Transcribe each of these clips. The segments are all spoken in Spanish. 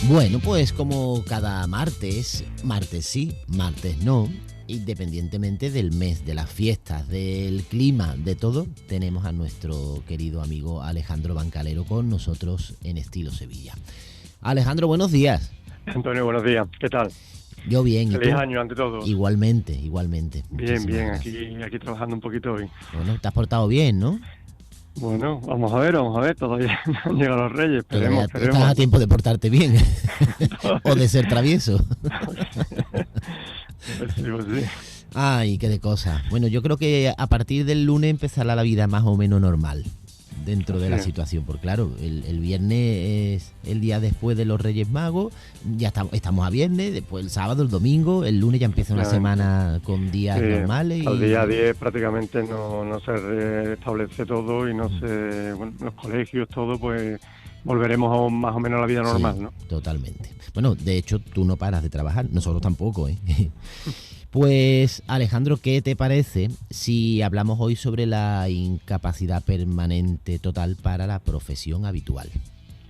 Bueno, pues como cada martes sí, martes no, independientemente del mes, de las fiestas, del clima, de todo, tenemos a nuestro querido amigo Alejandro Bancalero con nosotros en Estilo Sevilla. Alejandro, buenos días. Antonio, buenos días. ¿Qué tal? Yo bien, ¿y tú? Feliz año ante todo. Igualmente. Bien, Muchísimas bien. gracias. Aquí trabajando un poquito hoy. Bueno, te has portado bien, ¿no? Bueno, vamos a ver. Todavía no han llegado los Reyes. Todavía Esperemos. estás a tiempo de portarte bien o de ser travieso. Pues sí. Ay, qué de cosas. Bueno, yo creo que a partir del lunes empezará la vida más o menos normal dentro de la situación, porque claro, el viernes es el día después de los Reyes Magos, ya estamos a viernes, después el sábado, el domingo, el lunes ya empieza una semana con días normales. Al día 10 prácticamente no se restablece todo y bueno, los colegios, todo, pues volveremos más o menos a la vida normal, ¿no? Totalmente. Bueno, de hecho, tú no paras de trabajar, nosotros tampoco, ¿eh? Pues, Alejandro, ¿qué te parece si hablamos hoy sobre la incapacidad permanente total para la profesión habitual?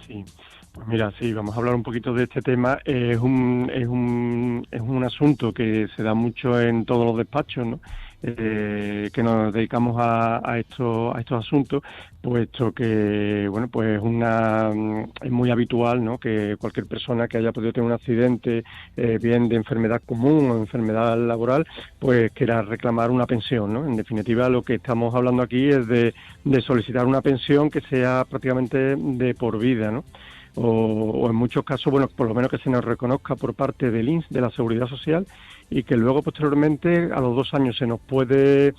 Sí, pues mira, sí, vamos a hablar un poquito de este tema. Es un asunto que se da mucho en todos los despachos, ¿no? Que nos dedicamos a estos asuntos, puesto que, bueno, pues es muy habitual, ¿no?, que cualquier persona que haya podido tener un accidente, bien de enfermedad común o enfermedad laboral, pues quiera reclamar una pensión, ¿no? En definitiva, lo que estamos hablando aquí es de solicitar una pensión que sea prácticamente de por vida, ¿no? O en muchos casos, bueno, por lo menos que se nos reconozca por parte del INS, de la Seguridad Social, y que luego posteriormente a los 2 años se nos puede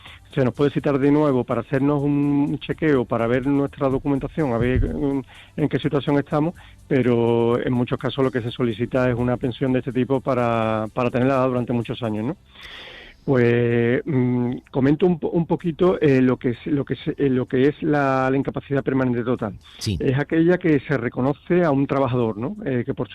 citar de nuevo para hacernos un chequeo, para ver nuestra documentación, a ver en qué situación estamos, pero en muchos casos lo que se solicita es una pensión de este tipo para tenerla durante muchos años, ¿no? Pues comento un poquito lo que es la incapacidad permanente total. Sí. Es aquella que se reconoce a un trabajador, ¿no? Que por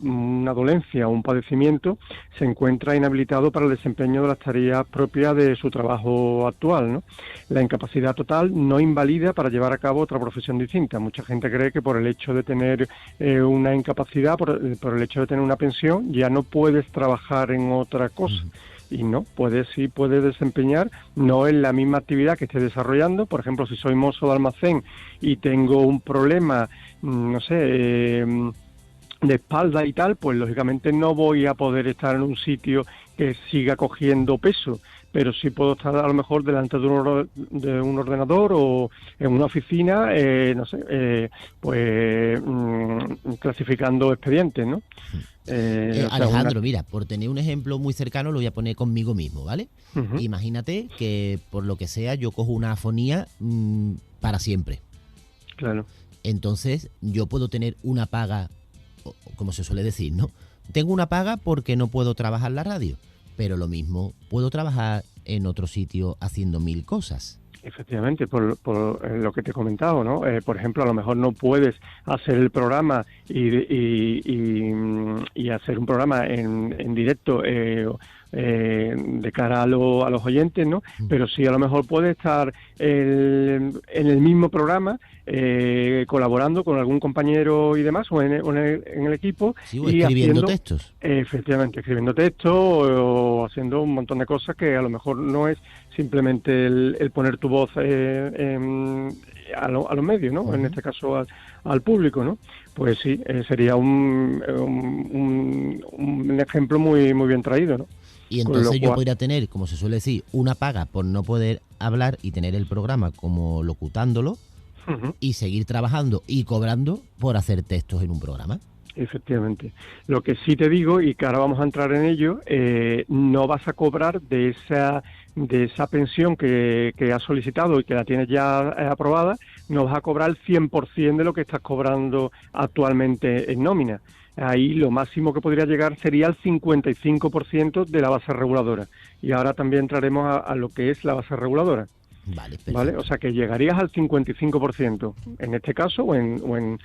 una dolencia o un padecimiento se encuentra inhabilitado para el desempeño de las tareas propias de su trabajo actual, ¿no? La incapacidad total no invalida para llevar a cabo otra profesión distinta. Mucha gente cree que por el hecho de tener una incapacidad, por el hecho de tener una pensión, ya no puedes trabajar en otra cosa. Y no, puedes desempeñar, no en la misma actividad que estés desarrollando. Por ejemplo, si soy mozo de almacén y tengo un problema, no sé, de espalda y tal, pues lógicamente no voy a poder estar en un sitio que siga cogiendo peso, pero sí puedo estar a lo mejor delante de un ordenador o en una oficina, no sé, clasificando expedientes, ¿no? Alejandro, mira, por tener un ejemplo muy cercano, lo voy a poner conmigo mismo, ¿vale? Uh-huh. Imagínate que por lo que sea yo cojo una afonía para siempre. Claro. Entonces yo puedo tener una paga, como se suele decir, ¿no? Tengo una paga porque no puedo trabajar en la radio, pero lo mismo puedo trabajar en otro sitio haciendo 1000 cosas. Efectivamente, por lo que te he comentado, ¿no? Por ejemplo, a lo mejor no puedes hacer el programa y hacer un programa en directo de cara a los oyentes, ¿no? Pero sí, a lo mejor puedes estar en el mismo programa colaborando con algún compañero y demás, o en el equipo. Sí, o escribiendo textos. Efectivamente, escribiendo textos o haciendo un montón de cosas que a lo mejor no es simplemente el poner tu voz a los medios, ¿no? Uh-huh. En este caso al público, ¿no? Pues sí, sería un ejemplo muy, muy bien traído, ¿no? Y entonces yo podría tener, como se suele decir, una paga por no poder hablar y tener el programa como locutándolo, uh-huh, y seguir trabajando y cobrando por hacer textos en un programa. Efectivamente. Lo que sí te digo, y que ahora vamos a entrar en ello, no vas a cobrar de esa pensión que has solicitado y que la tienes ya aprobada, no vas a cobrar el 100% de lo que estás cobrando actualmente en nómina. Ahí lo máximo que podría llegar sería el 55% de la base reguladora. Y ahora también entraremos a lo que es la base reguladora. Vale, o sea que llegarías al 55%. En este caso, o en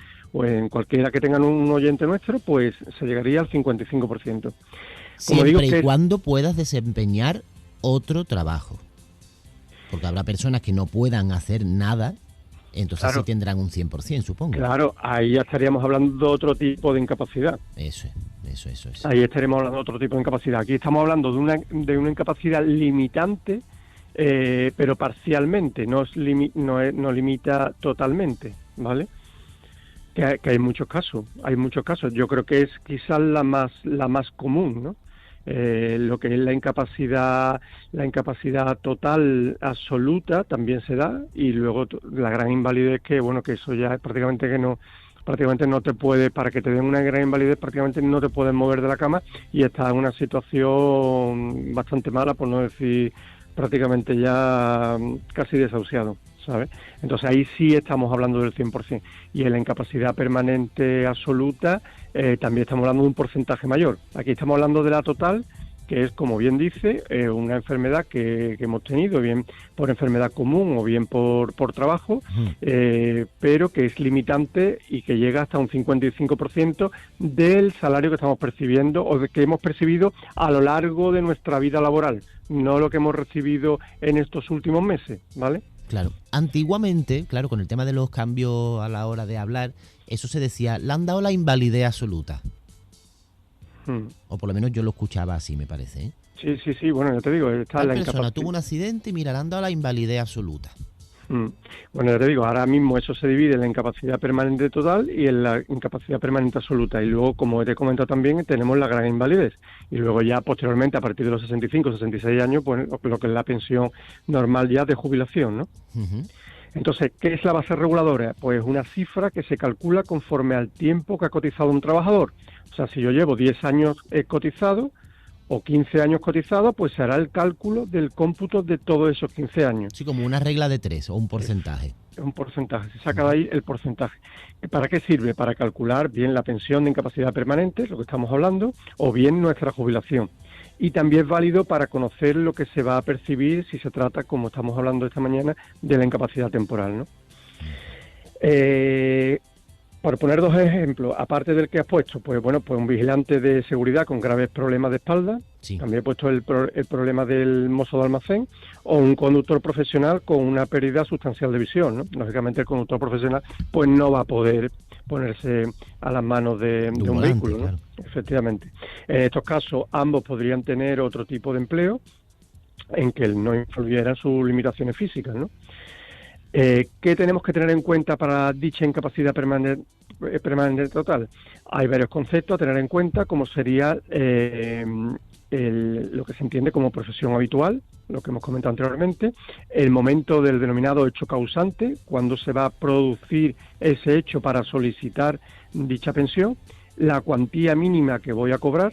cualquiera que tengan un oyente nuestro, pues se llegaría al 55%. Siempre y cuando puedas desempeñar otro trabajo. Porque habrá personas que no puedan hacer nada Entonces sí tendrán un 100%, supongo. Claro, ahí ya estaríamos hablando de otro tipo de incapacidad. Eso es. Ahí estaremos hablando de otro tipo de incapacidad. Aquí estamos hablando de una incapacidad limitante, pero parcialmente, no limita totalmente, ¿vale? Que hay muchos casos, Yo creo que es quizás la más común, ¿no? Lo que es la incapacidad total absoluta también se da, y luego la gran invalidez, que bueno, que eso ya es prácticamente no te puede, para que te den una gran invalidez, prácticamente no te puedes mover de la cama y estás en una situación bastante mala, por no decir prácticamente ya casi desahuciado, ¿sabes? Entonces ahí sí estamos hablando del 100%. Y en la incapacidad permanente absoluta también estamos hablando de un porcentaje mayor. Aquí estamos hablando de la total, que es, como bien dice, una enfermedad que hemos tenido, bien por enfermedad común o bien por trabajo, pero que es limitante y que llega hasta un 55% del salario que estamos percibiendo o que hemos percibido a lo largo de nuestra vida laboral, no lo que hemos recibido en estos últimos meses, ¿vale? Claro, antiguamente, claro, con el tema de los cambios a la hora de hablar, eso se decía, le han dado la invalidez absoluta. O por lo menos yo lo escuchaba así, me parece, ¿eh? Sí, bueno, yo te digo, está la persona tuvo un accidente y mira, le han dado la invalidez absoluta. Bueno, ya te digo, ahora mismo eso se divide en la incapacidad permanente total y en la incapacidad permanente absoluta. Y luego, como te he comentado también, tenemos la gran invalidez. Y luego ya posteriormente, a partir de los 65, 66 años, pues lo que es la pensión normal ya de jubilación, ¿no? Entonces, ¿qué es la base reguladora? Pues una cifra que se calcula conforme al tiempo que ha cotizado un trabajador. O sea, si yo llevo 10 años cotizado o 15 años cotizado, pues se hará el cálculo del cómputo de todos esos 15 años. Sí, como una regla de 3 o un porcentaje. Un porcentaje, se saca de ahí el porcentaje. ¿Para qué sirve? Para calcular bien la pensión de incapacidad permanente, lo que estamos hablando, o bien nuestra jubilación. Y también es válido para conocer lo que se va a percibir si se trata, como estamos hablando esta mañana, de la incapacidad temporal, ¿no? Por poner dos ejemplos, aparte del que has puesto, pues bueno, pues un vigilante de seguridad con graves problemas de espalda, sí. También he puesto el problema del mozo de almacén, o un conductor profesional con una pérdida sustancial de visión, ¿no? Lógicamente el conductor profesional pues no va a poder ponerse a las manos de un vehículo, ¿no? Claro. Efectivamente. En estos casos ambos podrían tener otro tipo de empleo en que no influyera sus limitaciones físicas, ¿no? ¿Qué tenemos que tener en cuenta para dicha incapacidad permanente total? Hay varios conceptos a tener en cuenta, como sería lo que se entiende como profesión habitual, lo que hemos comentado anteriormente, el momento del denominado hecho causante, cuando se va a producir ese hecho para solicitar dicha pensión, la cuantía mínima que voy a cobrar,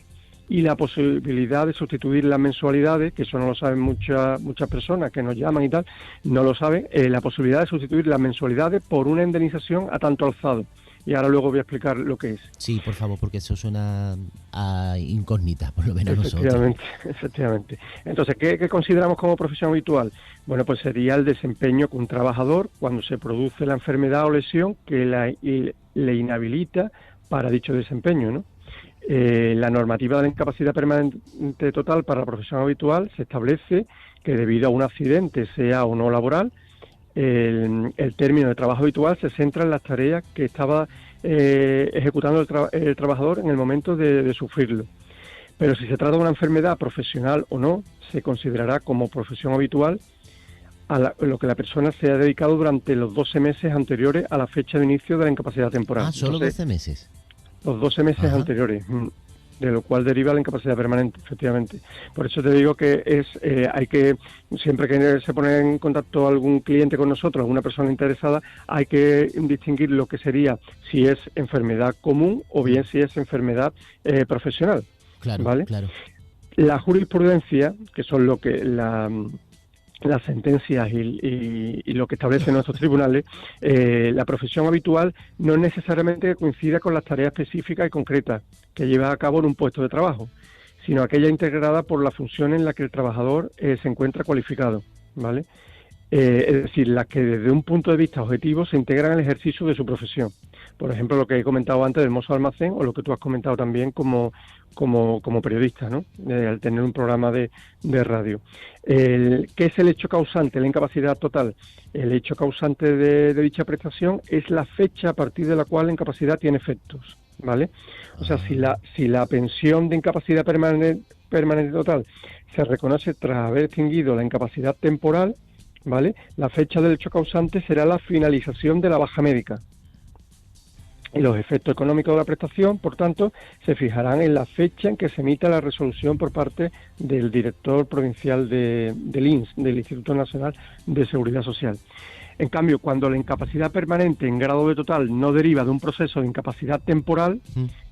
y la posibilidad de sustituir las mensualidades, que eso no lo saben muchas personas que nos llaman y tal, no lo saben, la posibilidad de sustituir las mensualidades por una indemnización a tanto alzado. Y ahora luego voy a explicar lo que es. Sí, por favor, porque eso suena a incógnita, por lo menos nosotros. Efectivamente. Entonces, ¿qué consideramos como profesión habitual? Bueno, pues sería el desempeño que un trabajador, cuando se produce la enfermedad o lesión, que le inhabilita para dicho desempeño, ¿no? La normativa de la incapacidad permanente total para la profesión habitual se establece que debido a un accidente, sea o no laboral, el término de trabajo habitual se centra en las tareas que estaba ejecutando el trabajador en el momento de sufrirlo. Pero si se trata de una enfermedad profesional o no, se considerará como profesión habitual a lo que la persona se ha dedicado durante los 12 meses anteriores a la fecha de inicio de la incapacidad temporal. Ah, ¿solo 12 meses? Los 12 meses anteriores, de lo cual deriva la incapacidad permanente, efectivamente. Por eso te digo que hay que, siempre que se pone en contacto algún cliente con nosotros, alguna persona interesada, hay que distinguir lo que sería si es enfermedad común o bien si es enfermedad profesional. Claro, ¿vale? Claro. La jurisprudencia, que son lo que las sentencias y lo que establecen nuestros tribunales, la profesión habitual no necesariamente coincida con las tareas específicas y concretas que lleva a cabo en un puesto de trabajo, sino aquella integrada por la función en la que el trabajador se encuentra cualificado, ¿vale? Es decir, las que desde un punto de vista objetivo se integran en el ejercicio de su profesión. Por ejemplo, lo que he comentado antes del mozo de almacén, o lo que tú has comentado también como periodista, ¿no? Al tener un programa de radio. ¿Qué es el hecho causante, la incapacidad total? El hecho causante de dicha prestación es la fecha a partir de la cual la incapacidad tiene efectos, ¿vale? O sea, si la pensión de incapacidad permanente total se reconoce tras haber extinguido la incapacidad temporal, ¿vale? La fecha del hecho causante será la finalización de la baja médica. Y los efectos económicos de la prestación, por tanto, se fijarán en la fecha en que se emita la resolución por parte del director provincial del INS, del Instituto Nacional de Seguridad Social. En cambio, cuando la incapacidad permanente en grado de total no deriva de un proceso de incapacidad temporal,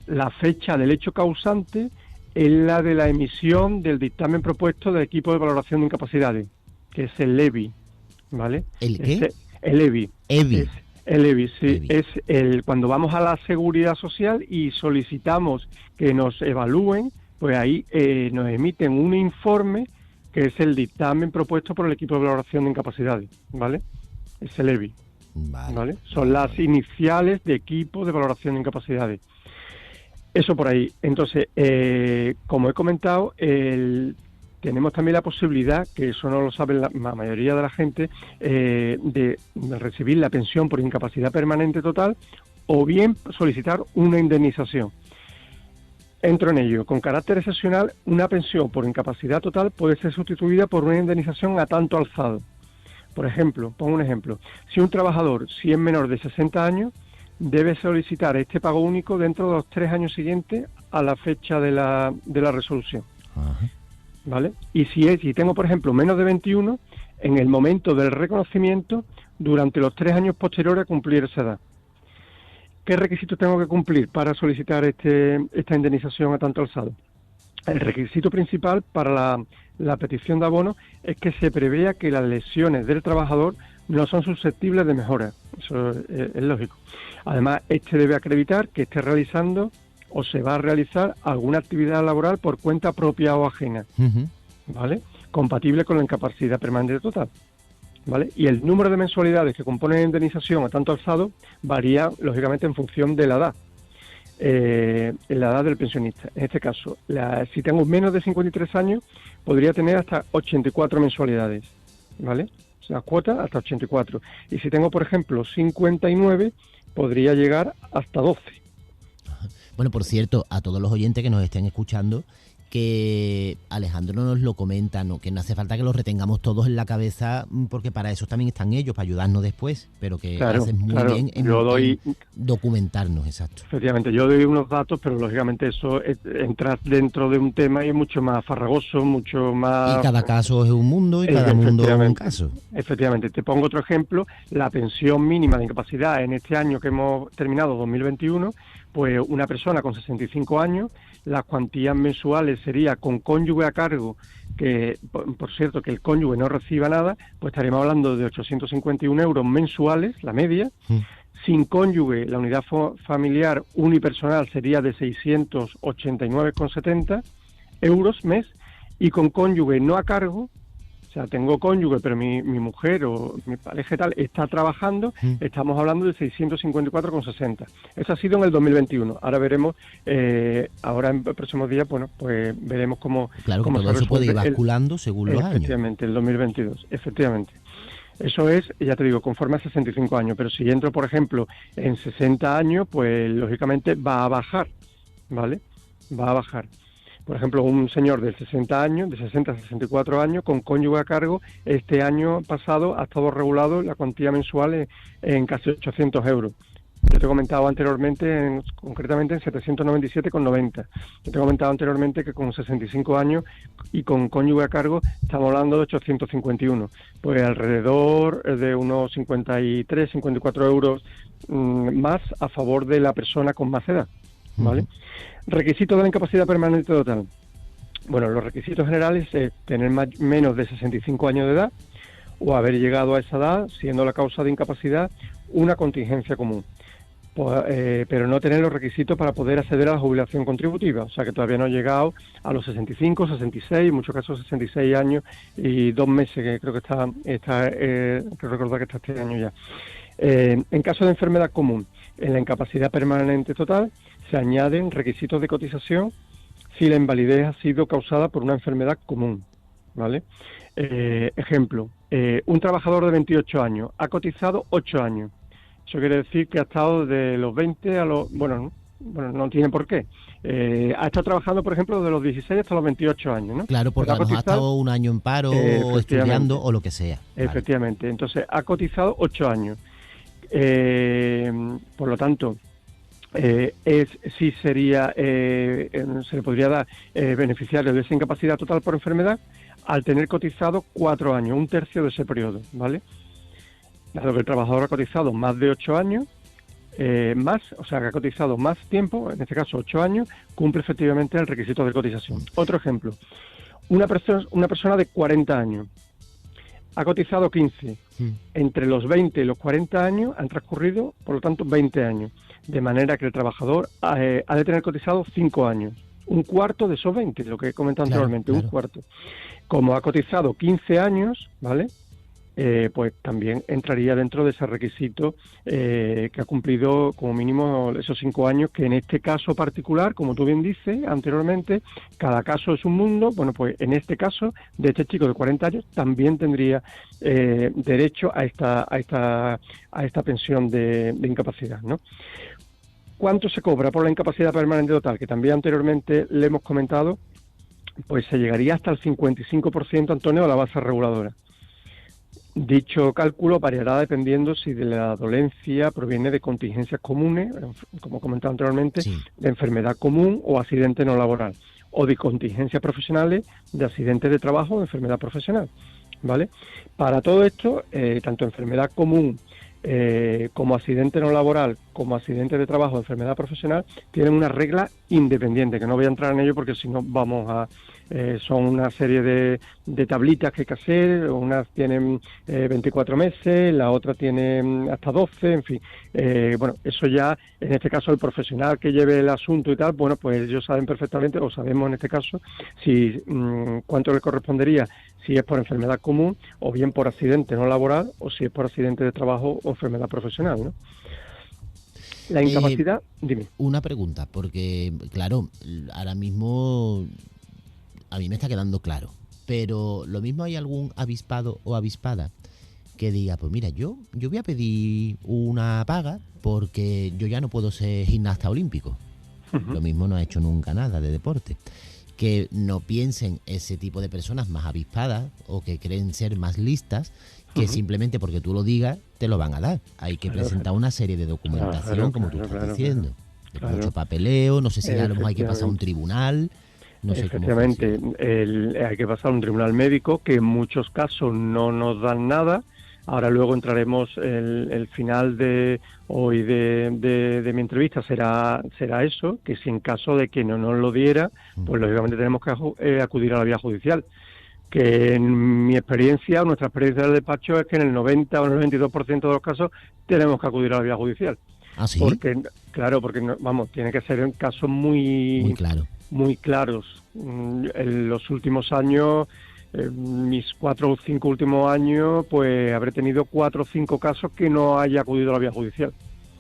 la fecha del hecho causante es la de la emisión del dictamen propuesto del equipo de valoración de incapacidades, que es el EBI, ¿vale? ¿El qué? El EBI. EBI. El EBI, sí, EBI. es cuando vamos a la Seguridad Social y solicitamos que nos evalúen, pues ahí nos emiten un informe que es el dictamen propuesto por el equipo de valoración de incapacidades, ¿vale? Es el EBI, ¿vale? Son las iniciales de equipo de valoración de incapacidades. Eso por ahí. Entonces, como he comentado, tenemos también la posibilidad, que eso no lo sabe la mayoría de la gente, de recibir la pensión por incapacidad permanente total o bien solicitar una indemnización. Entro en ello. Con carácter excepcional, una pensión por incapacidad total puede ser sustituida por una indemnización a tanto alzado. Por ejemplo, pongo un ejemplo. Si un trabajador, si es menor de 60 años, debe solicitar este pago único dentro de los 3 años siguientes a la fecha de la resolución. Ajá. ¿Vale? Y si tengo, por ejemplo, menos de 21, en el momento del reconocimiento, durante los 3 años posteriores a cumplir esa edad. ¿Qué requisitos tengo que cumplir para solicitar esta indemnización a tanto alzado? El requisito principal para la petición de abono es que se prevea que las lesiones del trabajador no son susceptibles de mejora. Eso es lógico. Además, debe acreditar que esté realizando o se va a realizar alguna actividad laboral por cuenta propia o ajena, ¿vale? Compatible con la incapacidad permanente total, ¿vale? Y el número de mensualidades que componen la indemnización a tanto alzado varía, lógicamente, en función de la edad del pensionista. En este caso, si tengo menos de 53 años, podría tener hasta 84 mensualidades, ¿vale? O sea, cuota hasta 84. Y si tengo, por ejemplo, 59, podría llegar hasta 12. Bueno, por cierto, a todos los oyentes que nos estén escuchando, que Alejandro nos lo comenta, ¿no? Que no hace falta que los retengamos todos en la cabeza, porque para eso también están ellos, para ayudarnos después, pero que haces muy bien en documentarnos, exacto. Efectivamente, yo doy unos datos, pero lógicamente eso entrar dentro de un tema y es mucho más farragoso, mucho más... Y cada caso es un mundo y cada mundo es un caso. Efectivamente, te pongo otro ejemplo, la pensión mínima de incapacidad en este año que hemos terminado, 2021, pues una persona con 65 años, las cuantías mensuales sería con cónyuge a cargo, que por cierto que el cónyuge no reciba nada, pues estaríamos hablando de 851 euros mensuales, la media. Sin cónyuge, la unidad familiar unipersonal sería de 689,70 euros mes, y con cónyuge no a cargo, o sea, tengo cónyuge, pero mi mujer o mi pareja y tal está trabajando, estamos hablando de 654,60. Eso ha sido en el 2021. Ahora veremos, ahora en próximos días, bueno, pues veremos cómo... Claro, que todo eso puede ir basculando según los años. Efectivamente, el 2022, efectivamente. Eso es, ya te digo, conforme a 65 años, pero si entro, por ejemplo, en 60 años, pues lógicamente va a bajar, ¿vale? Va a bajar. Por ejemplo, un señor de 60 años, de 60 a 64 años, con cónyuge a cargo, este año pasado ha estado regulado la cuantía mensual en casi 800 euros. Yo te he comentado anteriormente, concretamente en 797,90. Yo te he comentado anteriormente que con 65 años y con cónyuge a cargo estamos hablando de 851. Pues alrededor de unos 53, 54 euros más a favor de la persona con más edad, ¿vale? Requisitos de la incapacidad permanente total. Bueno, los requisitos generales es tener menos de 65 años de edad o haber llegado a esa edad, siendo la causa de incapacidad una contingencia común. Pero no tener los requisitos para poder acceder a la jubilación contributiva, o sea que todavía no he llegado a los 65, 66, en muchos casos 66 años y 2 meses, que creo que creo recordar que está este año ya. En caso de enfermedad común, En la incapacidad permanente total se añaden requisitos de cotización si la invalidez ha sido causada por una enfermedad común, ¿vale? Ejemplo, un trabajador de 28 años ha cotizado 8 años. Eso quiere decir que ha estado de los 20 a los... Bueno, no tiene por qué. Ha estado trabajando, por ejemplo, de los 16 hasta los 28 años, ¿no? Claro, porque a lo mejor ha estado un año en paro o estudiando o lo que sea. Efectivamente. Vale. Entonces, ha cotizado 8 años. Por lo tanto, sí sería, se le podría dar beneficiario de esa incapacidad total por enfermedad al tener cotizado 4 años, un tercio de ese periodo, ¿vale? Dado que el trabajador ha cotizado más de 8 años, o sea, que ha cotizado más tiempo, en este caso 8 años, cumple efectivamente el requisito de cotización. Otro ejemplo, una persona de 40 años ha cotizado 15. Entre los 20 y los 40 años han transcurrido, por lo tanto, 20 años. De manera que el trabajador ha de tener cotizado 5 años. Un cuarto de esos 20, lo que he comentado anteriormente, un cuarto. Como ha cotizado 15 años, ¿vale? Pues también entraría dentro de ese requisito que ha cumplido como mínimo esos 5 años, que en este caso particular, como tú bien dices anteriormente, cada caso es un mundo. Bueno, pues en este caso de este chico de 40 años también tendría derecho a esta pensión de incapacidad, ¿no? ¿Cuánto se cobra por la incapacidad permanente total? Que también anteriormente le hemos comentado, pues se llegaría hasta el 55%, Antonio, de la base reguladora. Dicho cálculo variará dependiendo si de la dolencia proviene de contingencias comunes, como comentaba anteriormente, de enfermedad común o accidente no laboral, o de contingencias profesionales, de accidente de trabajo o enfermedad profesional, ¿vale? Para todo esto, tanto enfermedad común como accidente no laboral, como accidente de trabajo o enfermedad profesional, tienen una regla independiente, que no voy a entrar en ello porque si no vamos a... son una serie de tablitas que hay que hacer, unas tienen 24 meses, la otra tiene hasta 12, en fin. Bueno, eso ya, en este caso, el profesional que lleve el asunto y tal, bueno, pues ellos saben perfectamente, o sabemos en este caso, si cuánto le correspondería, si es por enfermedad común, o bien por accidente no laboral, o si es por accidente de trabajo o enfermedad profesional, ¿no? La incapacidad, dime. Una pregunta, porque, claro, ahora mismo... a mí me está quedando claro, pero lo mismo hay algún avispado o avispada que diga, pues mira, yo voy a pedir una paga porque yo ya no puedo ser gimnasta olímpico. Lo mismo no ha hecho nunca nada de deporte. Que no piensen ese tipo de personas más avispadas o que creen ser más listas, que simplemente porque tú lo digas te lo van a dar. Hay que presentar una serie de documentación, como tú estás diciendo. Mucho papeleo, no sé si a lo mejor hay que pasar a un tribunal... No sé. Efectivamente, hay que pasar a un tribunal médico, que en muchos casos no nos dan nada. Ahora luego entraremos, el final de hoy de mi entrevista será eso, que si en caso de que no nos lo diera, pues lógicamente tenemos que acudir a la vía judicial. Que en mi experiencia, nuestra experiencia del despacho es que en el 90 o el 92% de los casos tenemos que acudir a la vía judicial. ¿Ah, sí? Porque vamos, tiene que ser en casos muy claros. En los últimos años, mis 4 o 5 últimos años, pues habré tenido 4 o 5 casos que no haya acudido a la vía judicial.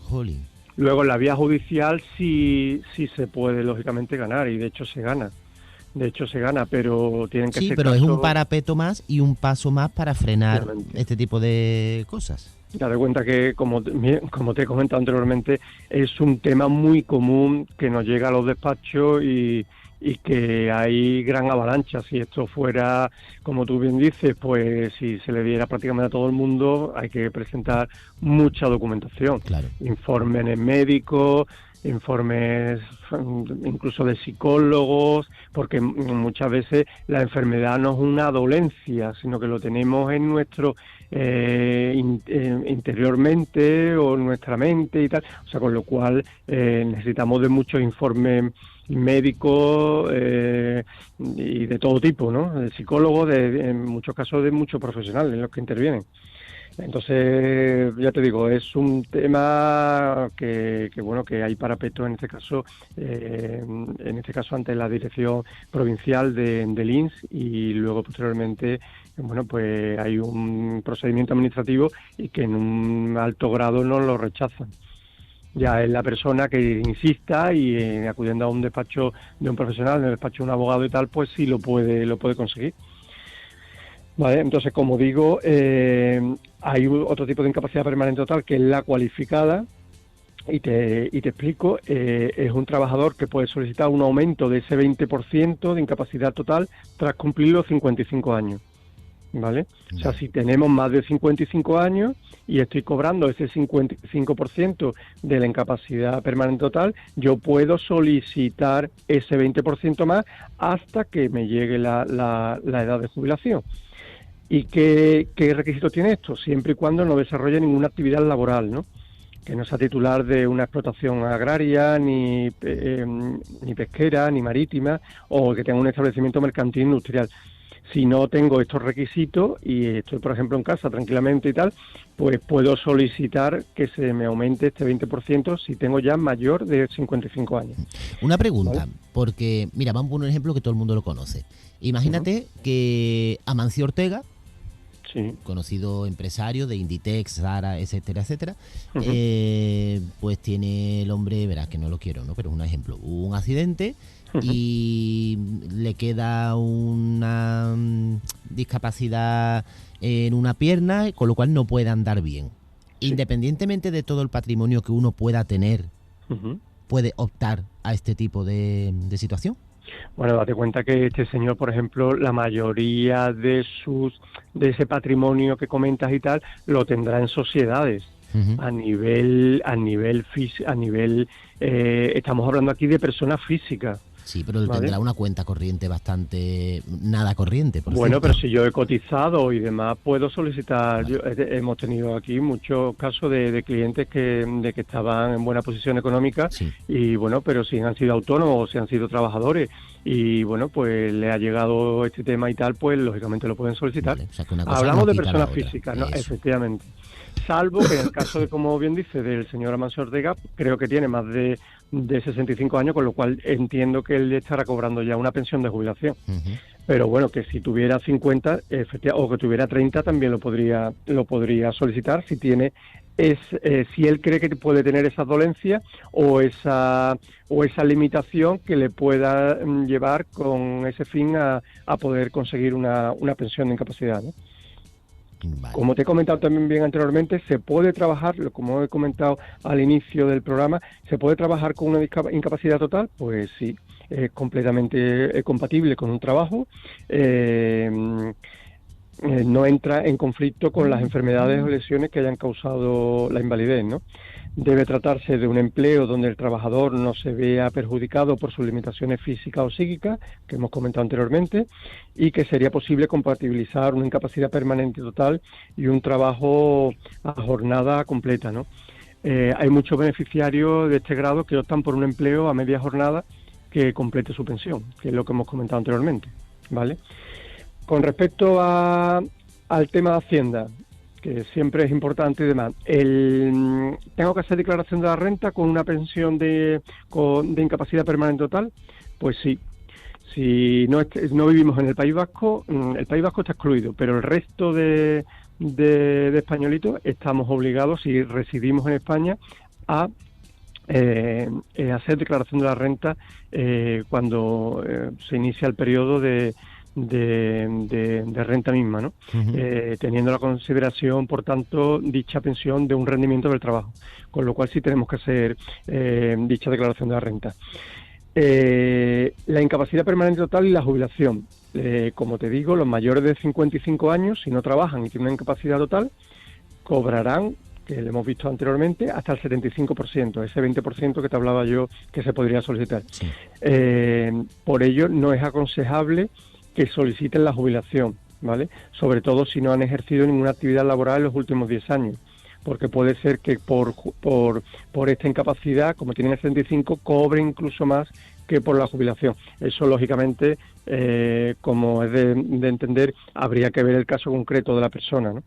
Jolín. Luego en la vía judicial sí se puede lógicamente ganar, y de hecho se gana. Pero tienen que ser... Sí, pero es un parapeto más y un paso más para frenar este tipo de cosas. Date cuenta que, como te he comentado anteriormente, es un tema muy común que nos llega a los despachos y que hay gran avalancha. Si esto fuera, como tú bien dices, pues si se le diera prácticamente a todo el mundo, hay que presentar mucha documentación. Claro. Informes médicos, informes incluso de psicólogos, porque muchas veces la enfermedad no es una dolencia, sino que lo tenemos en nuestro interiormente o en nuestra mente y tal, o sea, con lo cual necesitamos de muchos informes médicos y de todo tipo, ¿no? De psicólogos, en muchos casos de muchos profesionales en los que intervienen. Entonces, ya te digo, es un tema que hay parapeto en este caso ante la Dirección Provincial del INS, y luego posteriormente, pues hay un procedimiento administrativo y que en un alto grado no lo rechazan. Ya es la persona que insista y acudiendo a un despacho de un profesional, en el despacho de un abogado y tal, pues sí lo puede conseguir. Vale, entonces, como digo, hay otro tipo de incapacidad permanente total, que es la cualificada, y te explico. Es un trabajador que puede solicitar un aumento de ese 20% de incapacidad total tras cumplir los 55 años. ¿Vale? O sea, si tenemos más de 55 años y estoy cobrando ese 55% de la incapacidad permanente total, yo puedo solicitar ese 20% más hasta que me llegue la edad de jubilación. ¿Y qué requisitos tiene esto? Siempre y cuando no desarrolle ninguna actividad laboral, ¿no? Que no sea titular de una explotación agraria, ni pesquera, ni marítima, o que tenga un establecimiento mercantil industrial. Si no tengo estos requisitos y estoy, por ejemplo, en casa tranquilamente y tal, pues puedo solicitar que se me aumente este 20% si tengo ya mayor de 55 años. Una pregunta, ¿Vale? porque, mira, vamos a poner un ejemplo que todo el mundo lo conoce. Imagínate que Amancio Ortega, Sí. conocido empresario de Inditex, Zara, etcétera, etcétera, Uh-huh. pues tiene el hombre, verás que no lo quiero, ¿no? Pero es un ejemplo, un accidente Uh-huh. y le queda una discapacidad en una pierna, con lo cual no puede andar bien. Sí. Independientemente de todo el patrimonio que uno pueda tener, Uh-huh. ¿puede optar a este tipo de situación? Bueno, date cuenta que este señor, por ejemplo, la mayoría de ese patrimonio que comentas y tal, lo tendrá en sociedades. Uh-huh. Estamos hablando aquí de personas físicas. Sí, pero él ¿Vale? tendrá una cuenta corriente bastante nada corriente, por Bueno, cierto. pero si yo he cotizado y demás, puedo solicitar. Vale. Hemos tenido aquí muchos casos de clientes de que estaban en buena posición económica Sí. y bueno, pero si han sido autónomos o si han sido trabajadores y bueno, pues le ha llegado este tema y tal, pues lógicamente lo pueden solicitar. Vale, o sea que una cosa Hablamos no de quita la personas otra. físicas, ¿no? Eso. Efectivamente. Salvo que en el caso de, como bien dice, del señor Amancio Ortega, creo que tiene más de 65 años, con lo cual entiendo que él estará cobrando ya una pensión de jubilación. Uh-huh. Pero bueno, que si tuviera 50 o que tuviera 30 también lo podría solicitar si tiene si él cree que puede tener esa dolencia o esa limitación que le pueda llevar con ese fin a poder conseguir una pensión de incapacidad, ¿no? Vale. Como te he comentado también bien anteriormente, se puede trabajar, como he comentado al inicio del programa, ¿se puede trabajar con una incapacidad total? Pues sí, es completamente compatible con un trabajo, no entra en conflicto con las enfermedades o lesiones que hayan causado la invalidez, ¿no? Debe tratarse de un empleo donde el trabajador no se vea perjudicado por sus limitaciones físicas o psíquicas, que hemos comentado anteriormente, y que sería posible compatibilizar una incapacidad permanente total y un trabajo a jornada completa, ¿no? Hay muchos beneficiarios de este grado que optan por un empleo a media jornada que complete su pensión, que es lo que hemos comentado anteriormente, ¿vale? Con respecto al tema de Hacienda, que siempre es importante y demás, ¿tengo que hacer declaración de la renta con una pensión de incapacidad permanente total? Pues sí. Si no vivimos en el País Vasco está excluido, pero el resto de españolitos estamos obligados, si residimos en España, a hacer declaración de la renta cuando se inicia el periodo de renta misma, ¿no? Uh-huh. Teniendo la consideración, por tanto, dicha pensión de un rendimiento del trabajo, con lo cual sí tenemos que hacer dicha declaración de la renta. La incapacidad permanente total y la jubilación. Como te digo, los mayores de 55 años, si no trabajan y tienen una incapacidad total, cobrarán, que lo hemos visto anteriormente, hasta el 75%, ese 20% que te hablaba yo que se podría solicitar. Sí. Por ello, no es aconsejable que soliciten la jubilación, ¿vale? Sobre todo si no han ejercido ninguna actividad laboral en los últimos 10 años, porque puede ser que por esta incapacidad, como tienen el 75, cobre incluso más que por la jubilación. Eso, lógicamente, como es de entender, habría que ver el caso concreto de la persona, ¿no?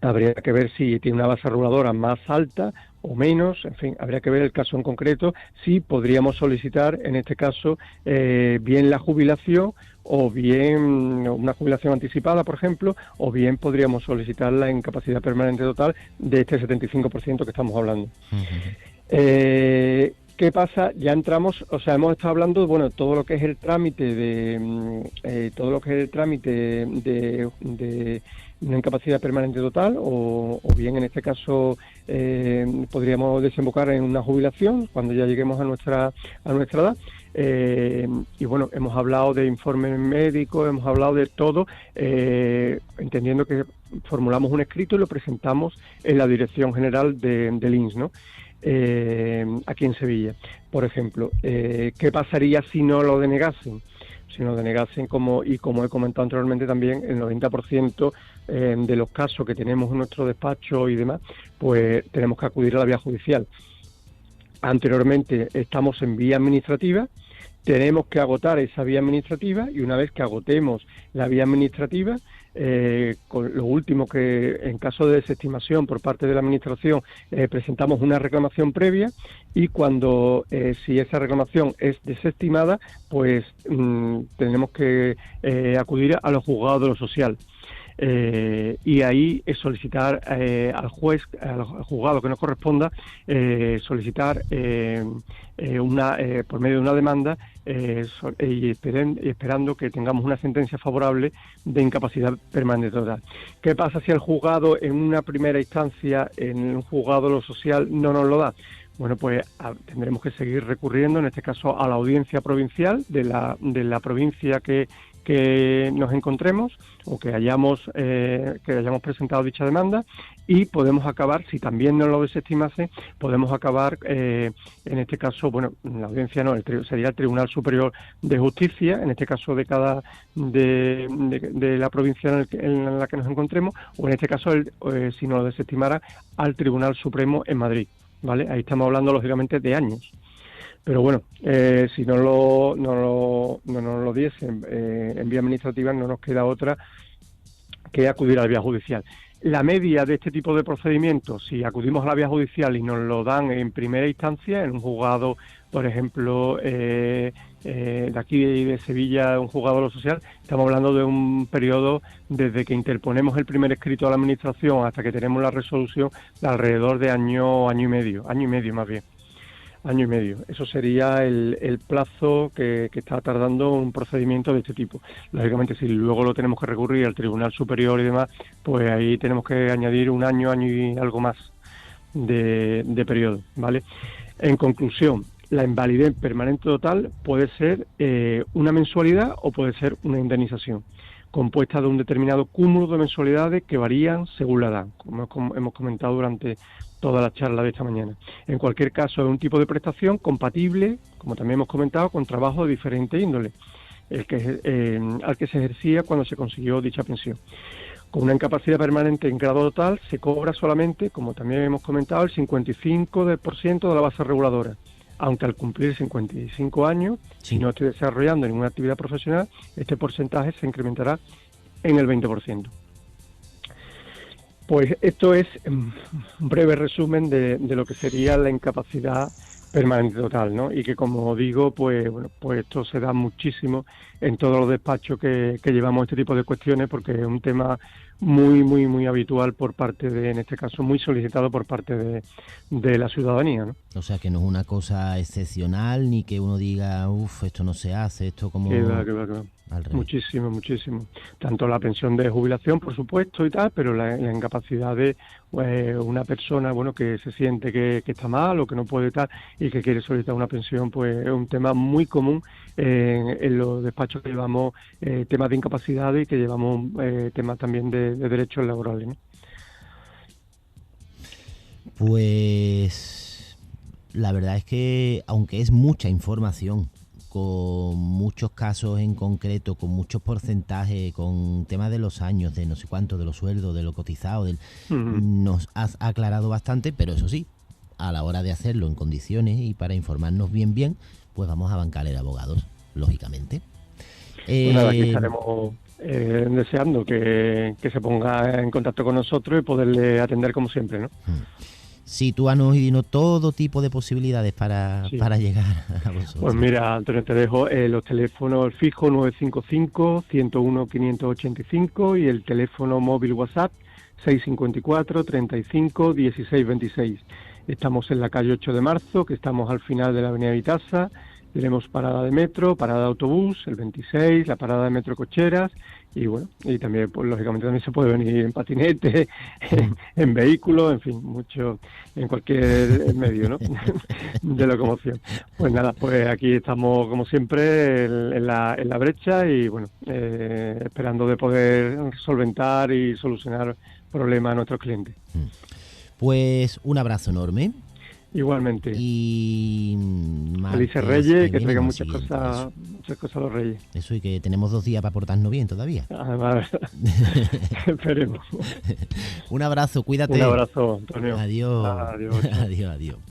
Habría que ver si tiene una base reguladora más alta o menos, en fin, habría que ver el caso en concreto, si podríamos solicitar, en este caso, bien la jubilación o bien una jubilación anticipada, por ejemplo, o bien podríamos solicitar la incapacidad permanente total de este 75% que estamos hablando. ¿Qué pasa? Ya entramos, o sea, hemos estado hablando, bueno, todo lo que es el trámite de una incapacidad permanente total, o bien en este caso podríamos desembocar en una jubilación cuando ya lleguemos a nuestra edad. Y bueno, hemos hablado de informes médicos, hemos hablado de todo, entendiendo que formulamos un escrito y lo presentamos en la Dirección General del INS, ¿no? Aquí en Sevilla, por ejemplo. ¿Qué pasaría si no lo denegasen? Si no lo denegasen, como he comentado anteriormente también, el 90% de los casos que tenemos en nuestro despacho y demás, pues tenemos que acudir a la vía judicial. Anteriormente estamos en vía administrativa, tenemos que agotar esa vía administrativa, y una vez que agotemos la vía administrativa, con lo último que, en caso de desestimación por parte de la Administración, presentamos una reclamación previa, y cuando, si esa reclamación es desestimada, pues tenemos que acudir a los juzgados de lo social. Y ahí solicitar al juez, al juzgado que nos corresponda, solicitar por medio de una demanda, y esperando que tengamos una sentencia favorable de incapacidad permanente total. ¿Qué pasa si el juzgado en una primera instancia, en un juzgado de lo social, no nos lo da? Bueno, pues tendremos que seguir recurriendo, en este caso, a la audiencia provincial de la provincia que nos encontremos, o que hayamos presentado dicha demanda, y podemos acabar, si también no lo desestimase, podemos acabar, en este caso, bueno, la audiencia no, sería el Tribunal Superior de Justicia, en este caso de la provincia en la que nos encontremos, o en este caso, si no lo desestimara, al Tribunal Supremo en Madrid, ¿vale? Ahí estamos hablando, lógicamente, de años. Pero bueno, si no lo diesen en vía administrativa, no nos queda otra que acudir a la vía judicial. La media de este tipo de procedimientos, si acudimos a la vía judicial y nos lo dan en primera instancia, en un juzgado, por ejemplo, de aquí de Sevilla, un juzgado de lo social, estamos hablando de un periodo desde que interponemos el primer escrito a la Administración hasta que tenemos la resolución, de alrededor de año y medio más bien. Año y medio. Eso sería el plazo que está tardando un procedimiento de este tipo. Lógicamente, si luego lo tenemos que recurrir al Tribunal Superior y demás, pues ahí tenemos que añadir un año y algo más de periodo, ¿vale? En conclusión, la invalidez permanente total puede ser una mensualidad o puede ser una indemnización, compuesta de un determinado cúmulo de mensualidades que varían según la edad, como hemos comentado durante toda la charla de esta mañana. En cualquier caso, es un tipo de prestación compatible, como también hemos comentado, con trabajo de diferente índole, al que se ejercía cuando se consiguió dicha pensión. Con una incapacidad permanente en grado total se cobra solamente, como también hemos comentado, el 55% de la base reguladora, aunque al cumplir 55 años, si no estoy desarrollando ninguna actividad profesional, este porcentaje se incrementará en el 20%. Pues esto es un breve resumen de lo que sería la incapacidad permanente total, ¿no? Y que, como digo, pues bueno, pues esto se da muchísimo en todos los despachos que llevamos este tipo de cuestiones, porque es un tema muy habitual por parte en este caso, muy solicitado por parte de la ciudadanía, ¿no? O sea, que no es una cosa excepcional, ni que uno diga, esto no se hace, esto como... Que va. Muchísimo. Tanto la pensión de jubilación, por supuesto, y tal, pero la incapacidad de una persona, bueno, que se siente que está mal o que no puede estar y que quiere solicitar una pensión, pues es un tema muy común en los despachos que llevamos temas de incapacidad y que llevamos temas también de derechos laborales, ¿no? Pues la verdad es que, aunque es mucha información, con muchos casos en concreto, con muchos porcentajes, con temas de los años, de no sé cuánto, de los sueldos, de lo cotizado, nos has aclarado bastante, pero eso sí, a la hora de hacerlo en condiciones y para informarnos bien, pues vamos a bancar el abogados, lógicamente. Pues nada, aquí estaremos deseando que se ponga en contacto con nosotros y poderle atender como siempre, ¿no? Sitúanos y dinos todo tipo de posibilidades para llegar a vosotros. Pues mira, Antonio, te dejo los teléfonos fijo 955-101-585 y el teléfono móvil WhatsApp 654-35-1626. Estamos en la calle 8 de Marzo, que estamos al final de la avenida Vitasa. Tenemos parada de metro, parada de autobús, el 26, la parada de metro Cocheras y bueno, y también, pues lógicamente también se puede venir en patinete, en vehículo, en fin, mucho, en cualquier medio, ¿no? de locomoción. Pues nada, pues aquí estamos como siempre en la brecha y bueno, esperando de poder solventar y solucionar problemas a nuestros clientes. Pues un abrazo enorme. Igualmente. Y felices Reyes, que traigan muchas cosas a los Reyes. Eso, y que tenemos 2 días para portarnos bien todavía. Además, esperemos. Un abrazo, cuídate. Un abrazo, Antonio. Adiós. Adiós. Adiós, adiós.